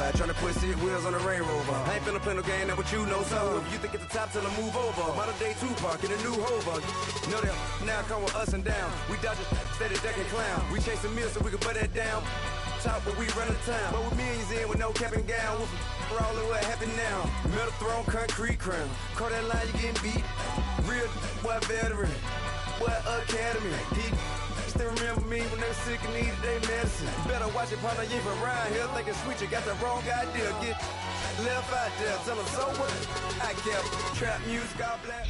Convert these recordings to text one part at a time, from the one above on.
outside, trying to put 6 wheels on the Range Rover. I ain't finna play no game, that what you know. So if you think it's the top, tell them move over. Modern day Tupac in a new Hova. Know that now come with us and down. We dodge it, steady deck and clown. We chasing meals so we can put that down. Top, but we run the town. But with millions in with no cap and gown. We're all in what happened now. Metal throne, concrete crown. Call that line, you getting beat. Real boy veteran. Boy academy. He still remember me when they were sick and needed their medicine. Better watch it, partner, you from around here thinking sweet, you got the wrong idea. Get left out there, tell them so what? I kept trap music, all black.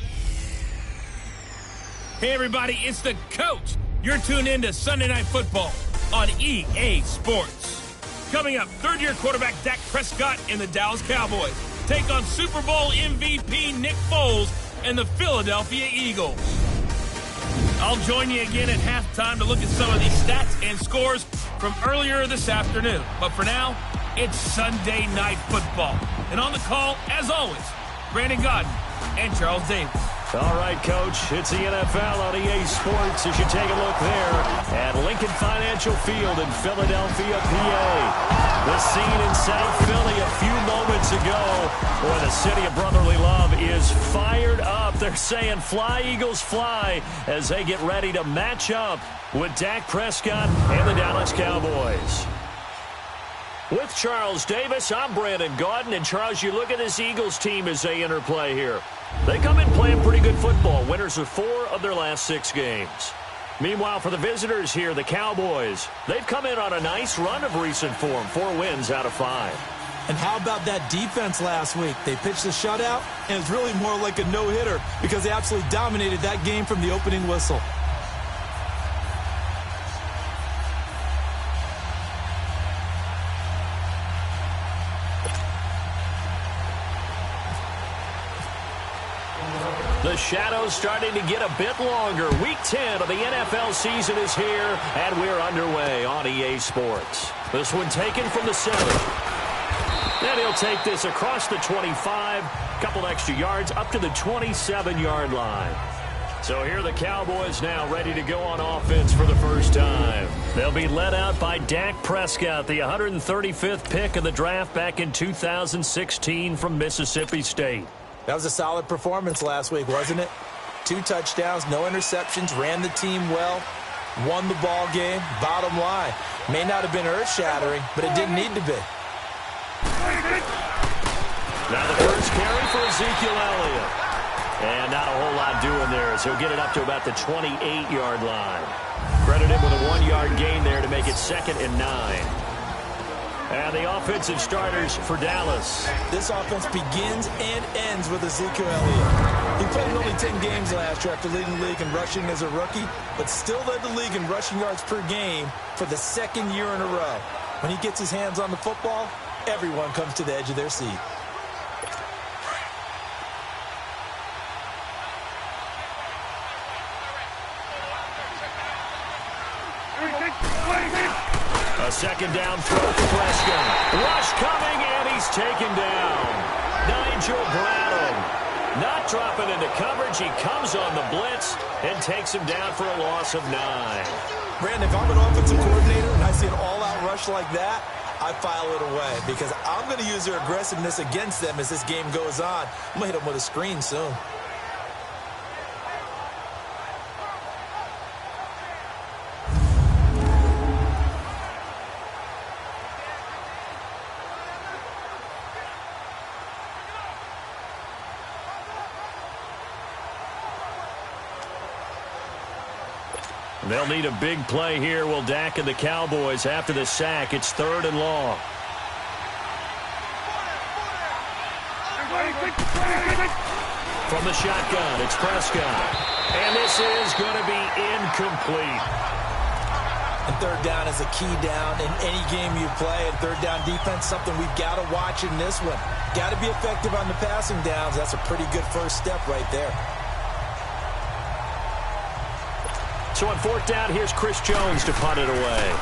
Hey everybody, it's the coach. You're tuned in to Sunday Night Football on EA Sports. Coming up, third-year quarterback Dak Prescott and the Dallas Cowboys take on Super Bowl MVP Nick Foles and the Philadelphia Eagles. I'll join you again at halftime to look at some of these stats and scores from earlier this afternoon. But for now, it's Sunday Night Football. And on the call, as always, Brandon Godden and Charles Davis. All right, Coach, it's the NFL on EA Sports as you take a look there at Lincoln Financial Field in Philadelphia, PA. The scene in South Philly a few moments ago where the city of brotherly love is fired up. They're saying fly, Eagles, fly as they get ready to match up with Dak Prescott and the Dallas Cowboys. With Charles Davis, I'm Brandon Gaudin. And, Charles, you look at this Eagles team as they interplay here. They come in playing pretty good football, winners of 4 of their last 6 games. Meanwhile, for the visitors here, the Cowboys, they've come in on a nice run of recent form, 4 wins out of 5. And how about that defense last week? They pitched a shutout, and it's really more like a no-hitter because they absolutely dominated that game from the opening whistle. The shadow's starting to get a bit longer. Week 10 of the NFL season is here, and we're underway on EA Sports. This one taken from the center. And he'll take this across the 25, couple extra yards up to the 27-yard line. So here are the Cowboys now ready to go on offense for the first time. They'll be led out by Dak Prescott, the 135th pick of the draft back in 2016 from Mississippi State. That was a solid performance last week, wasn't it? 2 touchdowns, no interceptions, ran the team well, won the ball game. Bottom line, may not have been earth-shattering, but it didn't need to be. Now the first carry for Ezekiel Elliott. And not a whole lot doing there as he'll get it up to about the 28-yard line. Credit him with a 1-yard gain there to make it 2nd and 9. And the offensive starters for Dallas. This offense begins and ends with Ezekiel Elliott. He played in only 10 games last year after leading the league in rushing as a rookie, but still led the league in rushing yards per game for the 2nd year in a row. When he gets his hands on the football, everyone comes to the edge of their seat. A 2nd down throw for Prescott. Rush coming, and he's taken down. Nigel Bradham not dropping into coverage. He comes on the blitz and takes him down for a loss of 9. Brandon, if I'm an offensive coordinator and I see an all-out rush like that, I file it away because I'm going to use their aggressiveness against them as this game goes on. I'm going to hit them with a screen soon. They'll need a big play here, will Dak and the Cowboys after the sack. It's 3rd and long. From the shotgun, it's Prescott. And this is going to be incomplete. And 3rd down is a key down in any game you play. And 3rd down defense, something we've got to watch in this one. Got to be effective on the passing downs. That's a pretty good first step right there. So on 4th down, here's Chris Jones to punt it away.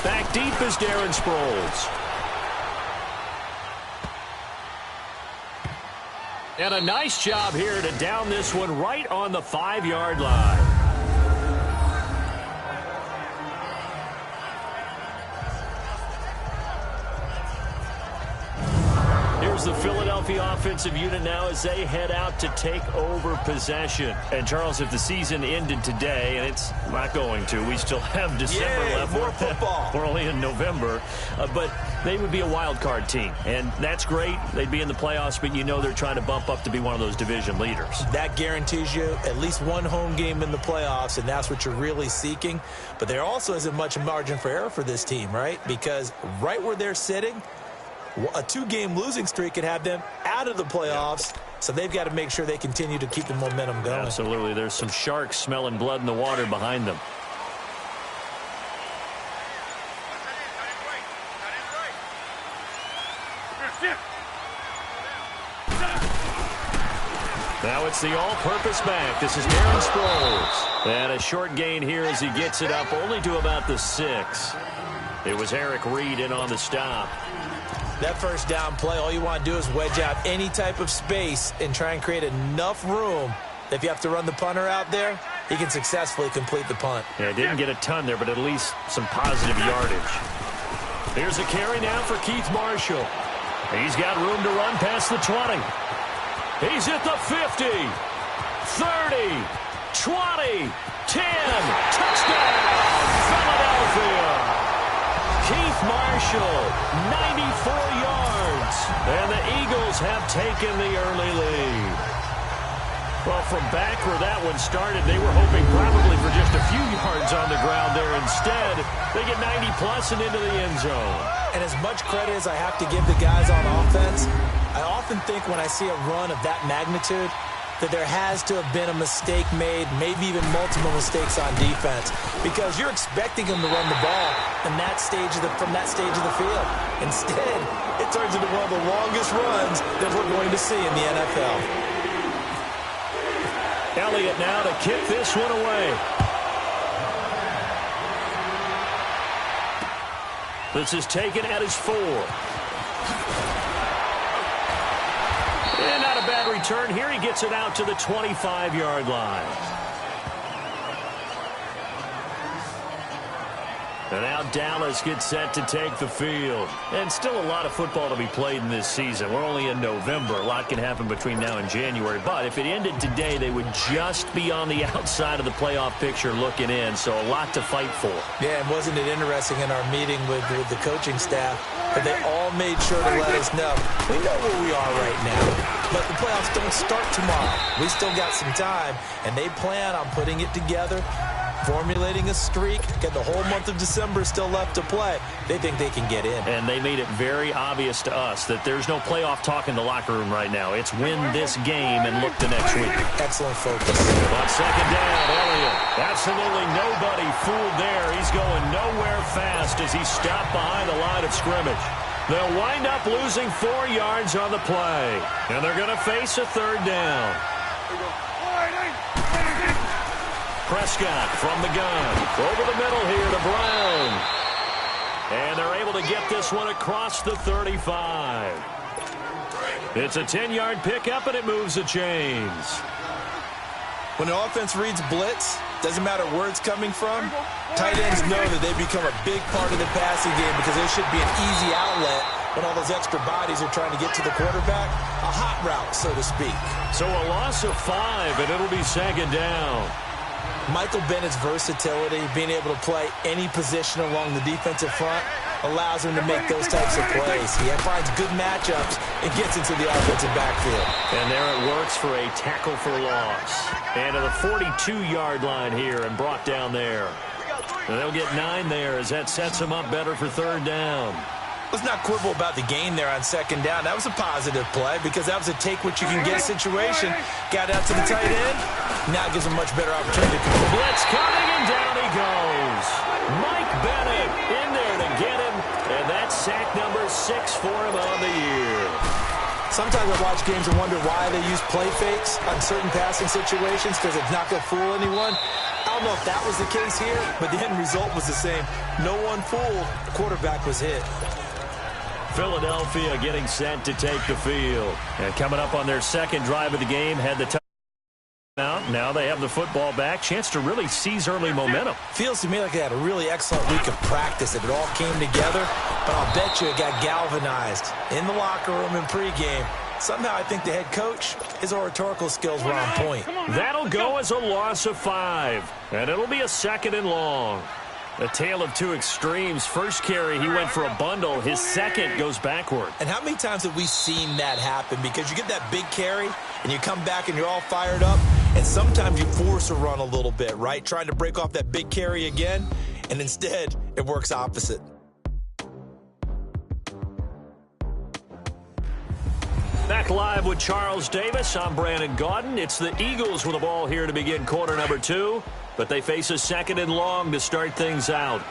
Back deep is Darren Sproles. And a nice job here to down this one right on the 5-yard line. goes the Philadelphia offensive unit now as they head out to take over possession. And, Charles, if the season ended today, and it's not going to, we still have December left. More football. We're only in November. But they would be a wild card team. And that's great. They'd be in the playoffs, but you know they're trying to bump up to be one of those division leaders. That guarantees you at least one home game in the playoffs, and that's what you're really seeking. But there also isn't much margin for error for this team, right? Because right where they're sitting, a 2-game losing streak could have them out of the playoffs, so they've got to make sure they continue to keep the momentum going. Absolutely. There's some sharks smelling blood in the water behind them. Now it's the all-purpose back. This is Darren Sproles. And a short gain here as he gets it up only to about the 6. It was Eric Reed in on the stop. That first down play, all you want to do is wedge out any type of space and try and create enough room that if you have to run the punter out there, he can successfully complete the punt. Yeah, didn't get a ton there, but at least some positive yardage. Here's a carry now for Keith Marshall. He's got room to run past the 20. He's at the 50, 30, 20, 10. Touchdown, Philadelphia. Keith Marshall, 94 yards. And the Eagles have taken the early lead. Well, from back where that one started, they were hoping probably for just a few yards on the ground there. Instead, they get 90-plus and into the end zone. And as much credit as I have to give the guys on offense, I often think when I see a run of that magnitude that there has to have been a mistake made, maybe even multiple mistakes on defense, because you're expecting them to run the ball from that stage of the field. Instead, it turns into one of the longest runs that we're going to see in the NFL. Elliott now to kick this one away. This is taken at his 4. And not a bad return here. He gets it out to the 25-yard line. And now Dallas gets set to take the field. And still a lot of football to be played in this season. We're only in November. A lot can happen between now and January. But if it ended today, they would just be on the outside of the playoff picture looking in. So a lot to fight for. Yeah, and wasn't it interesting in our meeting with the coaching staff that they all made sure to let us know, we know where we are right now, but the playoffs don't start tomorrow. We still got some time, and they plan on putting it together, formulating a streak, get the whole month of December still left to play. They think they can get in. And they made it very obvious to us that there's no playoff talk in the locker room right now. It's win this game and look to next week. Excellent focus. On second down, Elliott. Absolutely nobody fooled there. He's going nowhere fast as he stopped behind the line of scrimmage. They'll wind up losing 4 yards on the play. And they're going to face a third down. Prescott from the gun. Over the middle here to Brown. And they're able to get this one across the 35. It's a 10-yard pickup, and it moves the chains. When an offense reads blitz, doesn't matter where it's coming from, tight ends know that they become a big part of the passing game because they should be an easy outlet when all those extra bodies are trying to get to the quarterback. A hot route, so to speak. So a loss of 5, and it'll be second down. Michael Bennett's versatility, being able to play any position along the defensive front, allows him to make those types of plays. He finds good matchups and gets into the offensive backfield. And there it works for a tackle for loss. And to the 42-yard line here and brought down there. And they'll get 9 there as that sets them up better for third down. Let's not quibble about the gain there on second down. That was a positive play because that was a take-what-you-can-get situation. Got out to the tight end. Now gives him a much better opportunity to control. Blitz coming, and down he goes. Mike Bennett in there to get him. And that's sack number 6 for him on the year. Sometimes I watch games and wonder why they use play fakes on certain passing situations because it's not going to fool anyone. I don't know if that was the case here, but the end result was the same. No one fooled. The quarterback was hit. Philadelphia getting set to take the field. And coming up on their second drive of the game, had the Now they have the football back. Chance to really seize early momentum. Feels to me like they had a really excellent week of practice. It all came together, but I'll bet you it got galvanized in the locker room in pregame. Somehow I think the head coach, his oratorical skills were on point. That'll go as a loss of 5, and it'll be a 2nd and long. A tale of two extremes. First carry, he went for a bundle. His second goes backward. And how many times have we seen that happen? Because you get that big carry, and you come back and you're all fired up, and sometimes you force a run a little bit, right? Trying to break off that big carry again, and instead it works opposite. Back live with Charles Davis. I'm Brandon Gaudin. It's the Eagles with the ball here to begin quarter number 2, but they face a 2nd and long to start things out.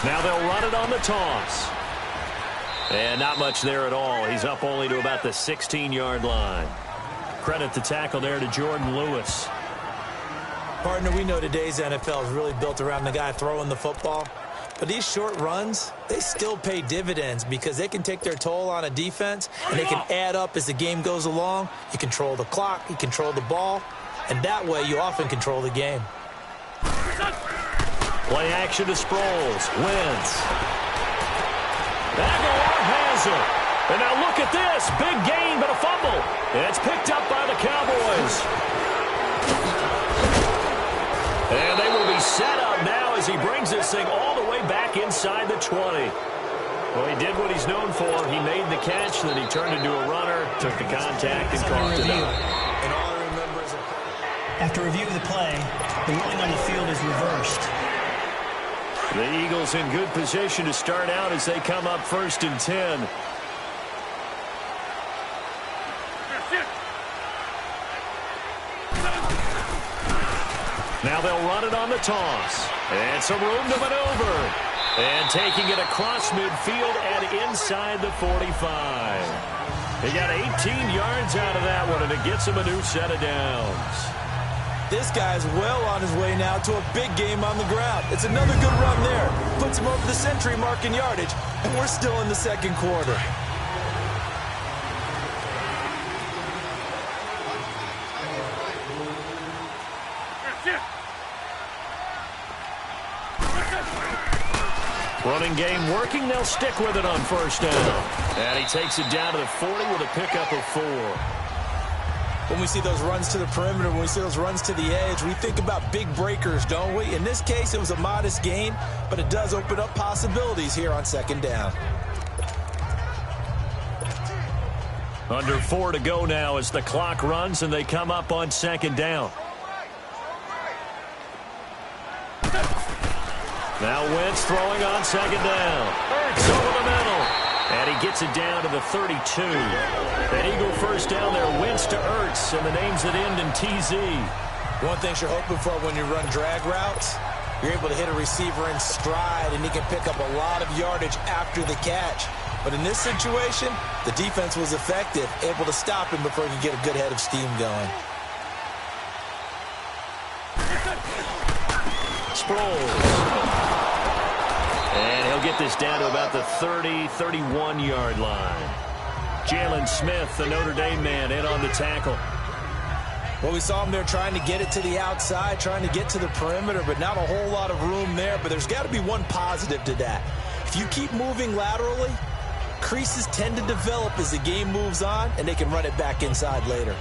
Now they'll run it on the toss. And not much there at all. He's up only to about the 16-yard line. Credit the tackle there to Jordan Lewis. Partner, we know today's NFL is really built around the guy throwing the football. But these short runs, they still pay dividends because they can take their toll on a defense, and they can add up as the game goes along. You control the clock, you control the ball, and that way you often control the game. Play action to Sproles. Wins. Aguilar has it. And now look at this. Big gain, but a fumble. And it's picked up by the Cowboys. And they will be set up now as he brings this thing all the way back inside the 20. Well, he did what he's known for. He made the catch, then he turned into a runner, took the contact, and caught it up. And all I remember is after review of the play, the ruling on the field is reversed. The Eagles in good position to start out as they come up 1st and 10. Now they'll run it on the toss. And some room to maneuver. And taking it across midfield and inside the 45. He got 18 yards out of that one, and it gets him a new set of downs. this guy's well on his way now to a big game on the ground. It's another good run there. Puts him over the century mark in yardage, and we're still in the second quarter. Running game working. They'll stick with it on first down. And he takes it down to the 40 with a pickup of 4. When we see those runs to the perimeter, when we see those runs to the edge, we think about big breakers, don't we? In this case, it was a modest gain, but it does open up possibilities here on second down. Under 4 to go now as the clock runs and they come up on second down. Now Wentz throwing on second down. Ertz over the middle. And he gets it down to the 32. An Eagle first down there. Wentz to Ertz, and the names that end in TZ. One thing you're hoping for when you run drag routes, you're able to hit a receiver in stride, and he can pick up a lot of yardage after the catch. But in this situation, the defense was effective, able to stop him before he could get a good head of steam going. Sproles. And he'll get this down to about the 30, 31-yard line. Jalen Smith, the Notre Dame man, in on the tackle. Well, we saw him there trying to get it to the outside, trying to get to the perimeter, but not a whole lot of room there. But there's got to be one positive to that. If you keep moving laterally, creases tend to develop as the game moves on, and they can run it back inside later.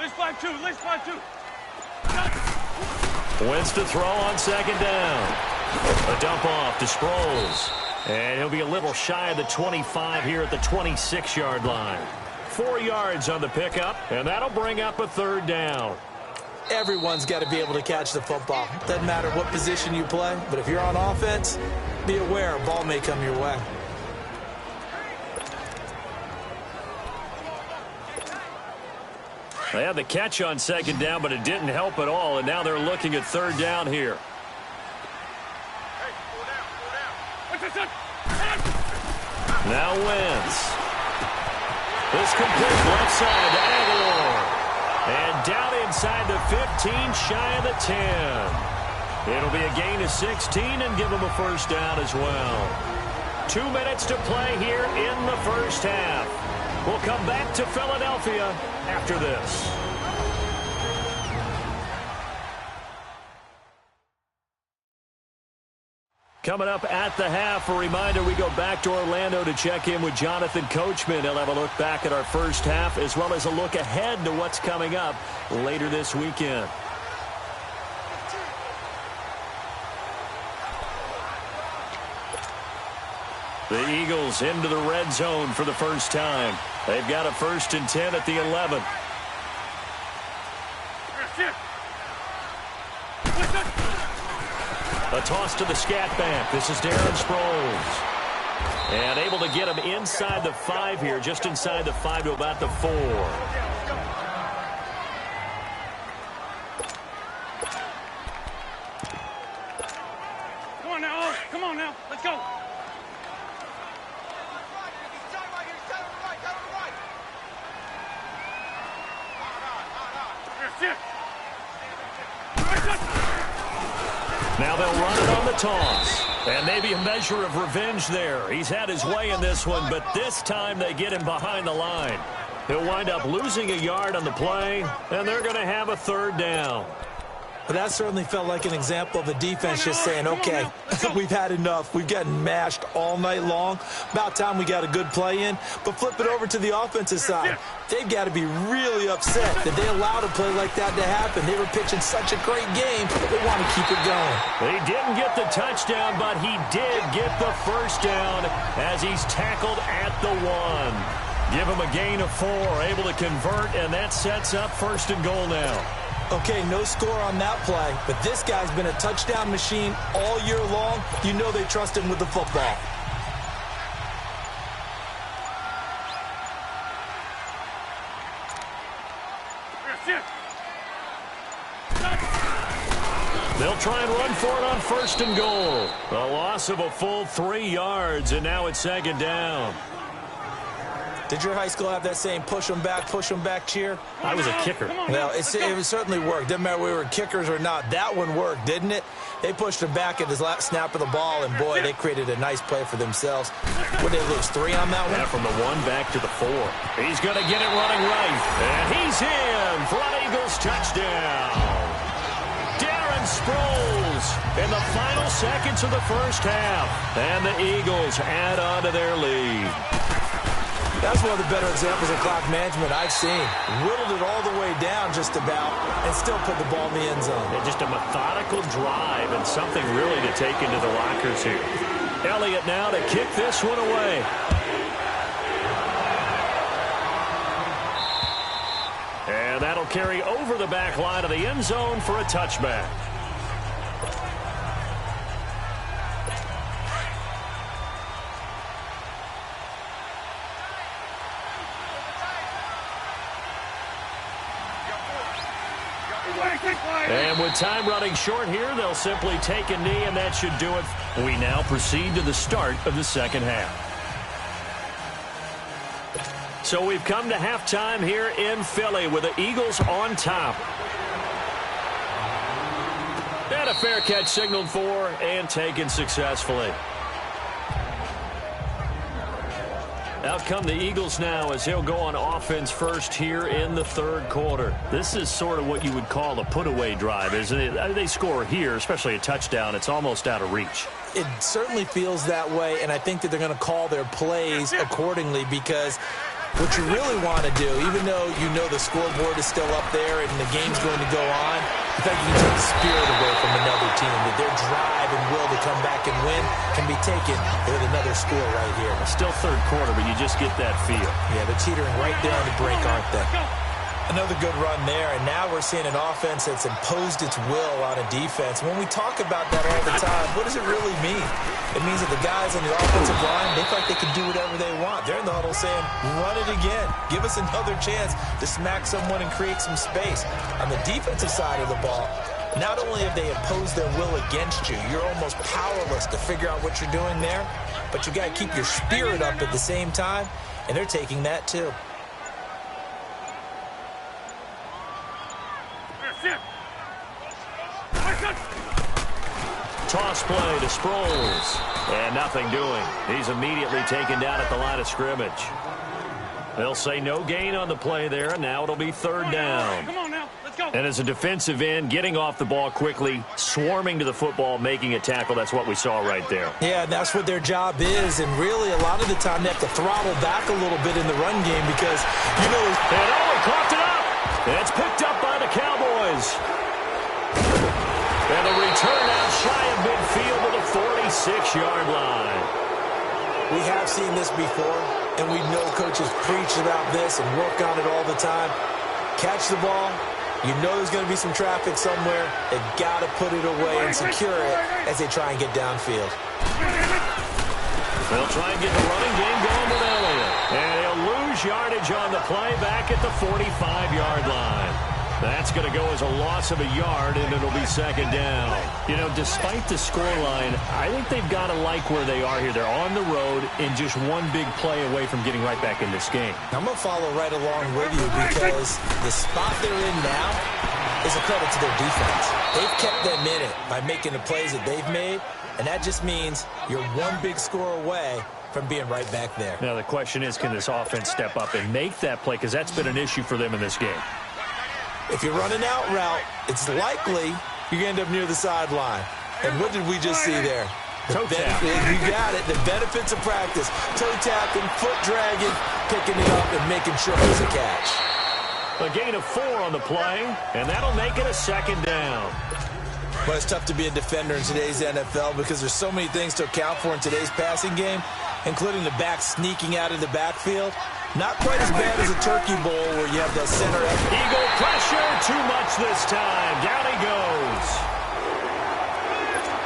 Let's 5-2. Let's 5-2. Wins to throw on second down. A dump off to Sproles. And he'll be a little shy of the 25 here at the 26-yard line. 4 yards on the pickup, and that'll bring up a third down. Everyone's got to be able to catch the football. Doesn't matter what position you play, but if you're on offense, be aware a ball may come your way. They had the catch on second down, but it didn't help at all, and now they're looking at third down here. Now Wentz. This complete left side to Aguilar. And down inside the 15, shy of the 10. It'll be a gain of 16 and give them a first down as well. 2 minutes to play here in the first half. We'll come back to Philadelphia after this. Coming up at the half, a reminder, we go back to Orlando to check in with Jonathan Coachman. He'll have a look back at our first half as well as a look ahead to what's coming up later this weekend. The Eagles into the red zone for the first time. They've got a 1st and 10 at the 11. A toss to the scat back. This is Darren Sproles. And able to get him inside the 5 here, just inside the 5 to about the 4. Come on now. Come on now. Let's go. Now they'll run it on the toss. And maybe a measure of revenge there. He's had his way in this one, but this time they get him behind the line. He'll wind up losing a yard on the play, and they're going to have a third down. But that certainly felt like an example of the defense just saying, okay, we've had enough. We've gotten mashed all night long. About time we got a good play in. But flip it over to the offensive side. They've got to be really upset that they allowed a play like that to happen. They were pitching such a great game. They want to keep it going. He didn't get the touchdown, but he did get the first down as he's tackled at the 1. Give him a gain of 4, able to convert, and that sets up 1st and goal now. Okay, no score on that play, but this guy's been a touchdown machine all year long. You know they trust him with the football. They'll try and run for it on 1st and goal. A loss of a full 3 yards, and now it's 2nd down. Did your high school have that same push them back cheer? I was a kicker. Well, it certainly worked. Didn't matter whether we were kickers or not. That one worked, didn't it? They pushed him back at his last snap of the ball, and boy, they created a nice play for themselves. Would they lose 3 on that one? Yeah, from the 1 back to the 4. He's going to get it running right. And he's in for an Eagles touchdown. Darren Sproles in the final seconds of the first half. And the Eagles add on to their lead. That's one of the better examples of clock management I've seen. Whittled it all the way down just about and still put the ball in the end zone. Yeah, just a methodical drive and something really to take into the lockers here. Elliott now to kick this one away. And that'll carry over the back line of the end zone for a touchback. And with time running short here, they'll simply take a knee, and that should do it. We now proceed to the start of the second half. So we've come to halftime here in Philly with the Eagles on top. And a fair catch signaled for and taken successfully. Out come the Eagles now as he'll go on offense first here in the 3rd quarter. This is sort of what you would call a put-away drive, isn't it? They score here, especially a touchdown. It's almost out of reach. It certainly feels that way, and I think that they're going to call their plays accordingly because What you really want to do, even though you know the scoreboard is still up there and the game's going to go on, in fact, you can take the spirit away from another team, that their drive and will to come back and win can be taken with another score right here. Still third quarter, but you just get that feel. Yeah, they're teetering right there on the brink, aren't they? Another good run there, and now we're seeing an offense that's imposed its will on a defense. When we talk about that all the time, what does it really mean? It means that the guys on the offensive line, they feel like they can do whatever they want. They're in the huddle saying, run it again. Give us another chance to smack someone and create some space. On the defensive side of the ball, not only have they imposed their will against you, you're almost powerless to figure out what you're doing there, but you got to keep your spirit up at the same time, and they're taking that too. Toss play to Sproles. And nothing doing. He's immediately taken down at the line of scrimmage. They'll say no gain on the play there, and now it'll be third down. Come on now, let's go. And as a defensive end, getting off the ball quickly, swarming to the football, making a tackle, that's what we saw right there. Yeah, that's what their job is, and really a lot of the time they have to throttle back a little bit in the run game because, you know... And he coughed it up! And it's picked up by the Cowboys. And a return out shy of midfield to the 46-yard line. We have seen this before, and we know coaches preach about this and work on it all the time. Catch the ball. You know there's going to be some traffic somewhere. They've got to put it away and secure it as they try and get downfield. They'll try and get the running game going with Elliott. And he'll lose yardage on the play back at the 45-yard line. That's going to go as a loss of a yard, and it'll be second down. You know, despite the scoreline, I think they've got to like where they are here. They're on the road and just one big play away from getting right back in this game. I'm going to follow right along with you because the spot they're in now is a credit to their defense. They've kept them in it by making the plays that they've made, and that just means you're one big score away from being right back there. Now, the question is, can this offense step up and make that play? Because that's been an issue for them in this game. If you run an out route, it's likely you're going to end up near the sideline. And what did we just see there? Toe tap. You got it. The benefits of practice. Toe tapping, foot dragging, picking it up, and making sure it's a catch. A gain of 4 on the play, and that'll make it a second down. But it's tough to be a defender in today's NFL because there's so many things to account for in today's passing game, including the back sneaking out of the backfield. Not quite as bad as a turkey bowl where you have that center. Eagle pressure, too much this time. Down he goes.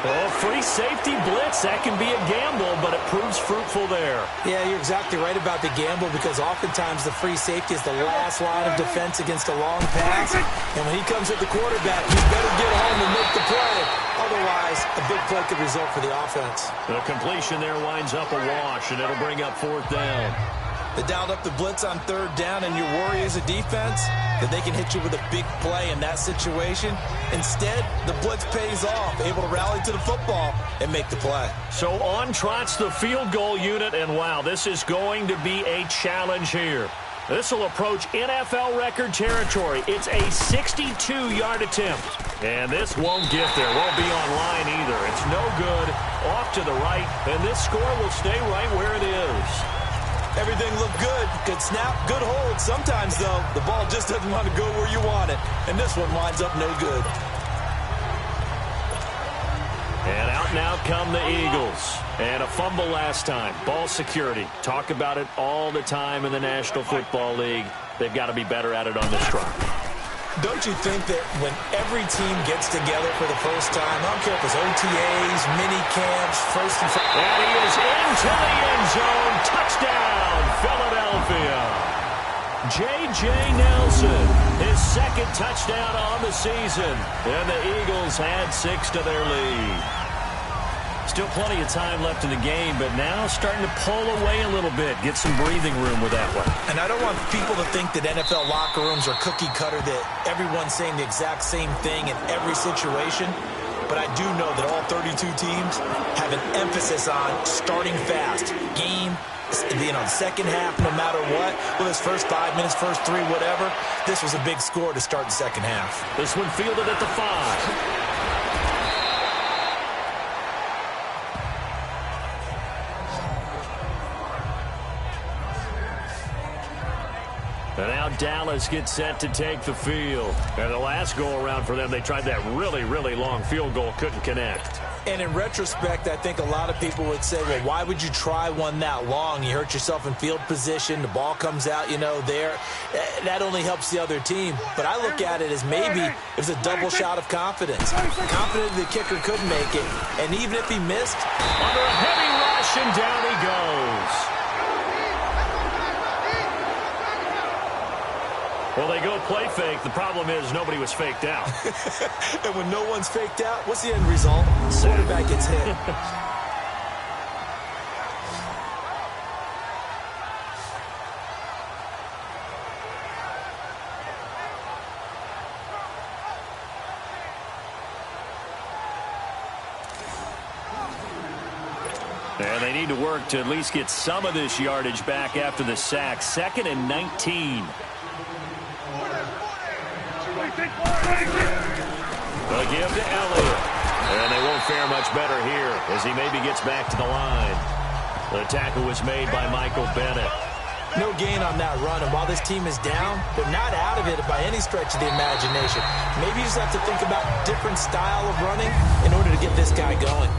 Oh, free safety blitz. That can be a gamble, but it proves fruitful there. Yeah, you're exactly right about the gamble because oftentimes the free safety is the last line of defense against a long pass. And when he comes at the quarterback, you better get home and make the play. Otherwise, a big play could result for the offense. The completion there winds up a wash, and it'll bring up fourth down. They dialed up the blitz on third down, and your worry as a defense that they can hit you with a big play in that situation. Instead, the blitz pays off, able to rally to the football and make the play. So on trots the field goal unit, and wow, this is going to be a challenge here. This will approach NFL record territory. It's a 62-yard attempt. And this won't get there. Won't be on line either. It's no good. Off to the right, and this score will stay right where it is. Everything looked good. Good snap, good hold. Sometimes, though, the ball just doesn't want to go where you want it. And this one winds up no good. And out now come the Eagles. And a fumble last time. Ball security. Talk about it all the time in the National Football League. They've got to be better at it on this drive. Don't you think that when every team gets together for the first time, I don't care if it's OTAs, mini camps, first and first. And he is into the end zone. Touchdown, Philadelphia. J.J. Nelson, his second touchdown on the season. And the Eagles add 6 to their lead. Still plenty of time left in the game, but now starting to pull away a little bit. Get some breathing room with that one. And I don't want people to think that NFL locker rooms are cookie cutter, that everyone's saying the exact same thing in every situation. But I do know that all 32 teams have an emphasis on starting fast. Game, second half, no matter what. Well, this first 5 minutes, first 3, whatever. This was a big score to start the second half. This one fielded at the 5. And now Dallas gets set to take the field. And the last go-around for them, they tried that really, really long field goal, couldn't connect. And in retrospect, I think a lot of people would say, well, why would you try one that long? You hurt yourself in field position. The ball comes out, there. That only helps the other team. But I look at it as maybe it was a double shot of confidence. Confident the kicker could make it. And even if he missed, under a heavy rush, and down he goes. Well, they go play fake. The problem is nobody was faked out. And when no one's faked out, what's the end result? Quarterback gets hit. And they need to work to at least get some of this yardage back after the sack. 2nd and 19. They'll give to Elliott. And they won't fare much better here as he maybe gets back to the line. The tackle was made by Michael Bennett. No gain on that run, and while this team is down, they're not out of it by any stretch of the imagination. Maybe you just have to think about a different style of running in order to get this guy going.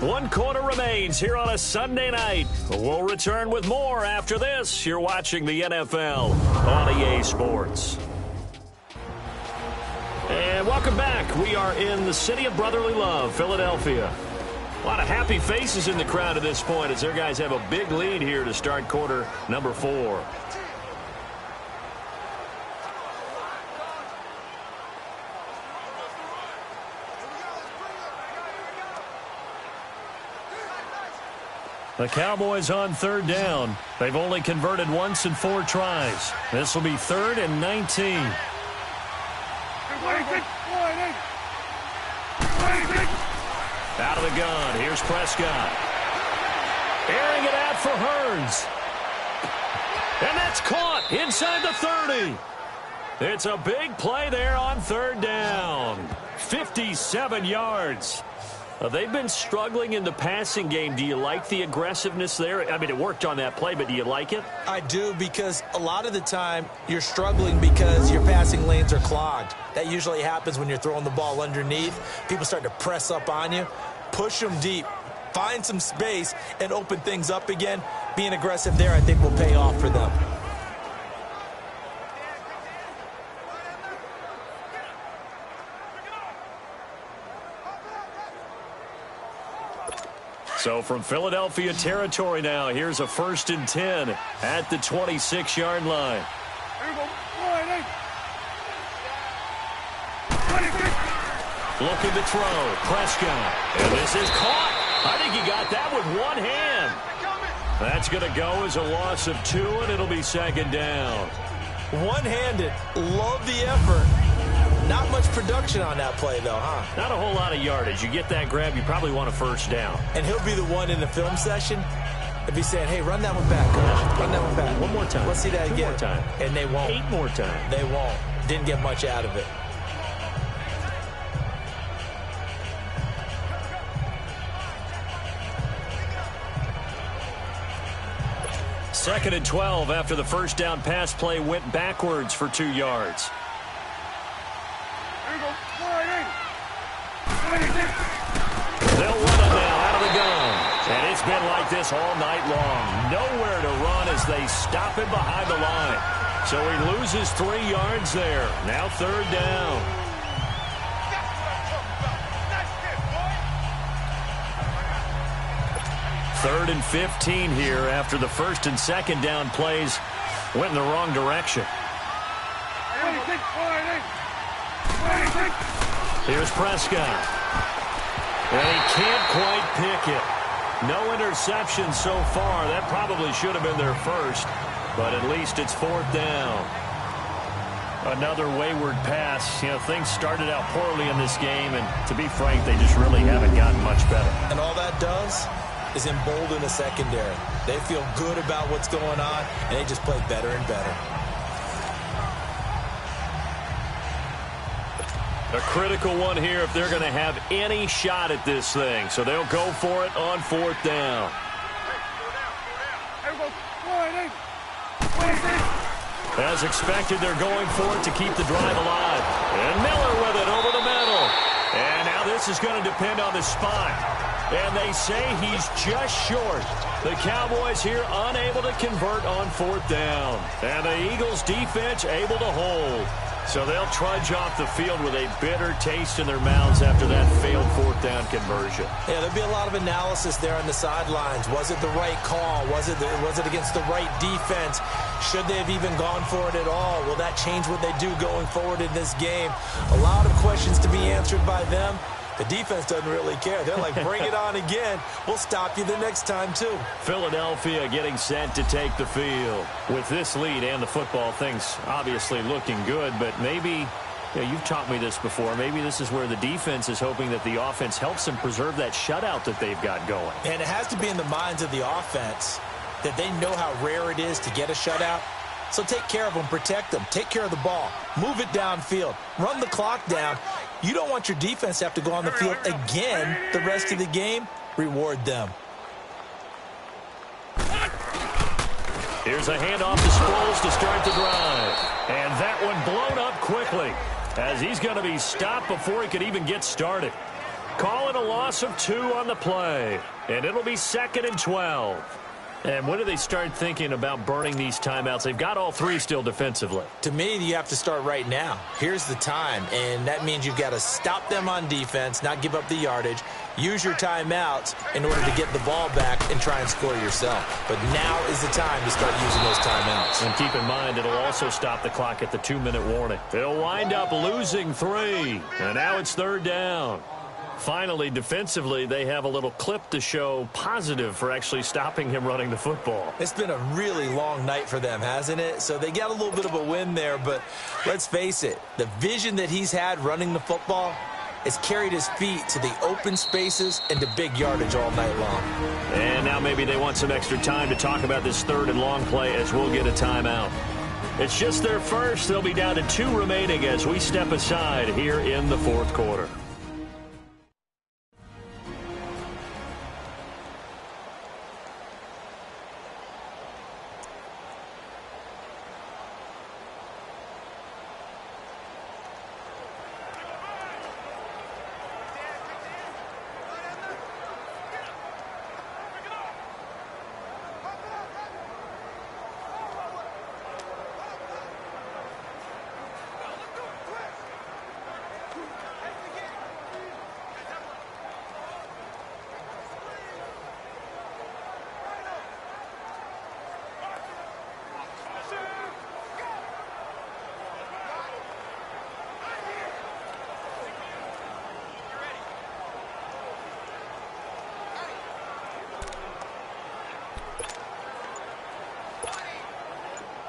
1 quarter remains here on a Sunday night. We'll return with more after this. You're watching the NFL on EA Sports. And welcome back. We are in the city of brotherly love, Philadelphia. A lot of happy faces in the crowd at this point as their guys have a big lead here to start quarter number 4. The Cowboys on 3rd down. They've only converted once in 4 tries. This will be 3rd and 19. Out of the gun. Here's Prescott. Airing it out for Hurns. And that's caught inside the 30. It's a big play there on 3rd down. 57 yards. They've been struggling in the passing game. Do you like the aggressiveness there? I mean, it worked on that play, but do you like it? I do, because a lot of the time you're struggling because your passing lanes are clogged. That usually happens when you're throwing the ball underneath. People start to press up on you. Push them deep. Find some space and open things up again. Being aggressive there, I think, will pay off for them. So from Philadelphia territory now, here's a 1st and 10 at the 26-yard line. Looking to throw. Prescott. And this is caught. I think he got that with one hand. That's going to go as a loss of 2, and it'll be 2nd down. One-handed. Love the effort. Not much production on that play, though, huh? Not a whole lot of yardage. You get that grab, you probably want a 1st down. And he'll be the one in the film session and be saying, hey, run that one back, coach. Run that one back. One more time. Let's see that 2 again. more time. And they won't. 8 more times. They won't. Didn't get much out of it. Second and 12 after the 1st down pass play went backwards for 2 yards. They'll run it now out of the gun. And it's been like this all night long. Nowhere to run as they stop him behind the line. So he loses 3 yards there. Now 3rd down. Third and 15 here after the 1st and 2nd down plays went in the wrong direction. Here's Prescott. And he can't quite pick it. No interception so far. That probably should have been their 1st, but at least it's 4th down. Another wayward pass. Things started out poorly in this game, and to be frank, they just really haven't gotten much better. And all that does is embolden the secondary. They feel good about what's going on, and they just play better and better. A critical one here if they're going to have any shot at this thing. So they'll go for it on 4th down. As expected, they're going for it to keep the drive alive. And Miller with it over the middle. And now this is going to depend on the spot. And they say he's just short. The Cowboys here unable to convert on fourth down. And the Eagles defense able to hold. So they'll trudge off the field with a bitter taste in their mouths after that failed fourth down conversion. Yeah, there'll be a lot of analysis there on the sidelines. Was it the right call? Was it against the right defense? Should they have even gone for it at all? Will that change what they do going forward in this game? A lot of questions to be answered by them. The defense doesn't really care. They're like, bring it on again. We'll stop you the next time, too. Philadelphia getting set to take the field. With this lead and the football, things obviously looking good, but maybe, you've taught me this before, maybe this is where the defense is hoping that the offense helps them preserve that shutout that they've got going. And it has to be in the minds of the offense that they know how rare it is to get a shutout. So take care of them, protect them, take care of the ball, move it downfield, run the clock down. You don't want your defense to have to go on the field again the rest of the game. Reward them. Here's a handoff to Sproles to start the drive. And that one blown up quickly as he's going to be stopped before he could even get started. Call it a loss of 2 on the play. And it'll be 2nd and 12. And when do they start thinking about burning these timeouts? They've got all 3 still defensively. To me, you have to start right now. Here's the time, and that means you've got to stop them on defense, not give up the yardage, use your timeouts in order to get the ball back and try and score yourself. But now is the time to start using those timeouts. And keep in mind, it'll also stop the clock at the 2-minute warning. They'll wind up losing 3, and now it's 3rd down. Finally, defensively, they have a little clip to show positive for actually stopping him running the football. It's been a really long night for them, hasn't it? So they got a little bit of a win there, but let's face it, the vision that he's had running the football has carried his feet to the open spaces and to big yardage all night long. And now maybe they want some extra time to talk about this 3rd and long play as we'll get a timeout. It's just their first. They'll be down to 2 remaining as we step aside here in the 4th quarter.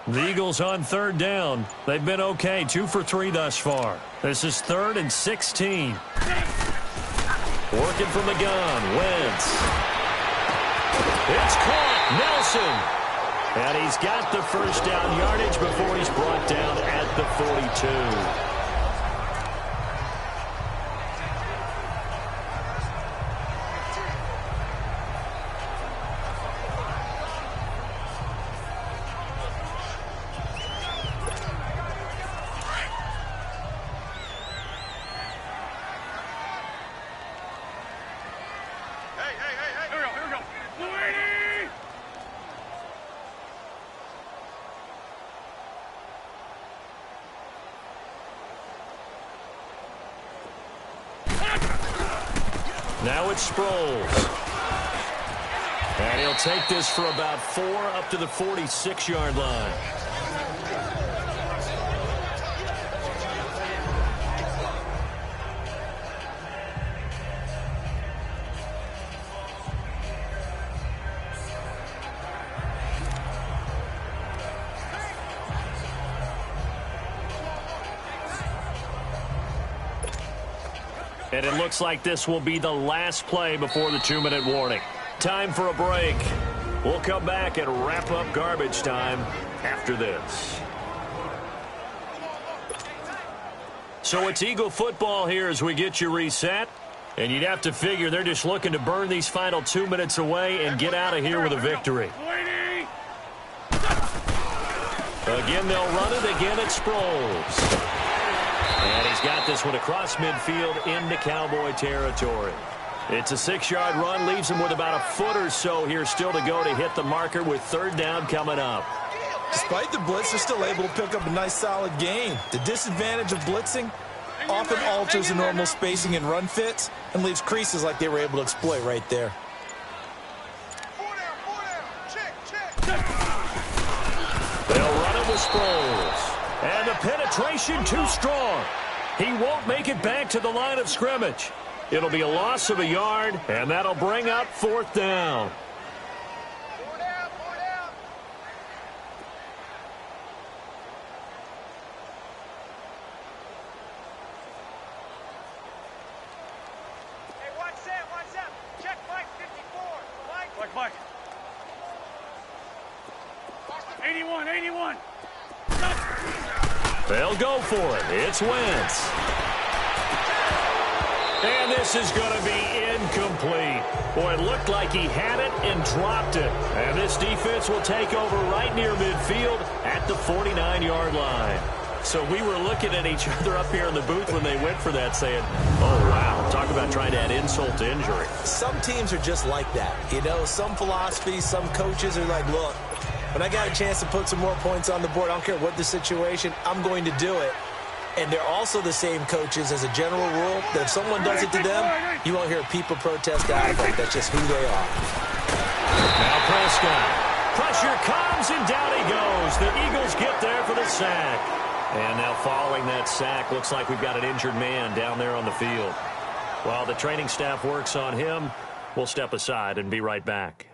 The Eagles on 3rd down. They've been okay, 2 for 3 thus far. This is 3rd and 16. Working from the gun, Wentz. It's caught, Nelson. And he's got the first down yardage before he's brought down at the 42. Now it's Sproles. And he'll take this for about 4 up to the 46-yard line. And it looks like this will be the last play before the 2-minute warning. Time for a break. We'll come back and wrap up garbage time after this. So it's Eagle football here as we get you reset. And you'd have to figure they're just looking to burn these final 2 minutes away and get out of here with a victory. A Again, they'll run it. Again, it's Sproles. And he's got this one across midfield into Cowboy territory. It's a 6-yard run, leaves him with about a foot or so here still to go to hit the marker with third down coming up. Despite the blitz, they're still able to pick up a nice, solid gain. The disadvantage of blitzing often alters the normal spacing and run fits and leaves creases like they were able to exploit right there. They'll run it with Sproles. And the penetration too strong. He won't make it back to the line of scrimmage. It'll be a loss of a yard, and that'll bring up fourth down. Hey, watch that. Check Mike 54. Mike. 81. They'll go for it. It's Wentz. And this is going to be incomplete. Boy, it looked like he had it and dropped it. And this defense will take over right near midfield at the 49-yard line. So we were looking at each other up here in the booth when they went for that saying, oh, wow, talk about trying to add insult to injury. Some teams are just like that. You know, some philosophies, some coaches are like, look, when I got a chance to put some more points on the board, I don't care what the situation, I'm going to do it. And they're also the same coaches as a general rule that if someone does it to them, you won't hear people protest out of it. That's just who they are. Now Prescott. Pressure comes and down he goes. The Eagles get there for the sack. And now following that sack, looks like we've got an injured man down there on the field. While the training staff works on him, we'll step aside and be right back.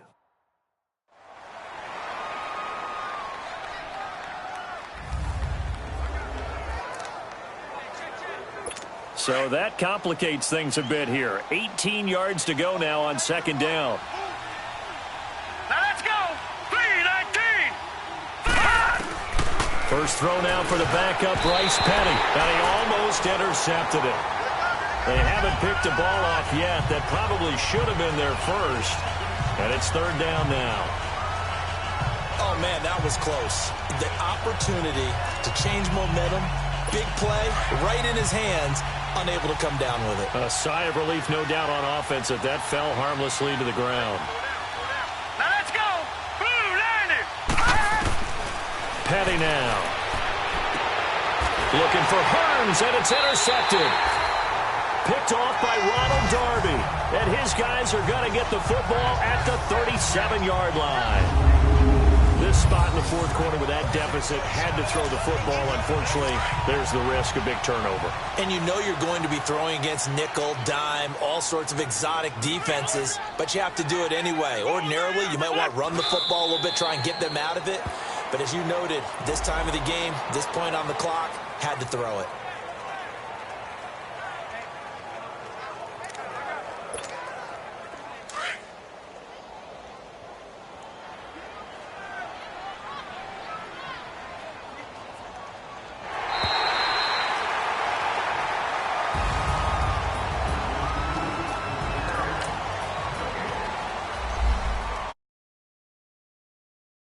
So that complicates things a bit here. 18 yards to go now on second down. Now let's go. 3-19. First throw now for the backup, Bryce Petty. And he almost intercepted it. They haven't picked a ball off yet. That probably should have been their first. And it's third down now. Oh, man, that was close. The opportunity to change momentum, big play, right in his hands, unable to come down with it. A sigh of relief, no doubt, on offense that that fell harmlessly to the ground. Now let's go. Blue landed. Petty now. Looking for Hearns, and it's intercepted. Picked off by Ronald Darby. And his guys are going to get the football at the 37-yard line. This spot in the fourth quarter with that deficit, had to throw the football. Unfortunately, there's the risk of big turnover. And you know you're going to be throwing against nickel, dime, all sorts of exotic defenses, but you have to do it anyway. Ordinarily, you might want to run the football a little bit, try and get them out of it. But as you noted, this time of the game, this point on the clock, had to throw it.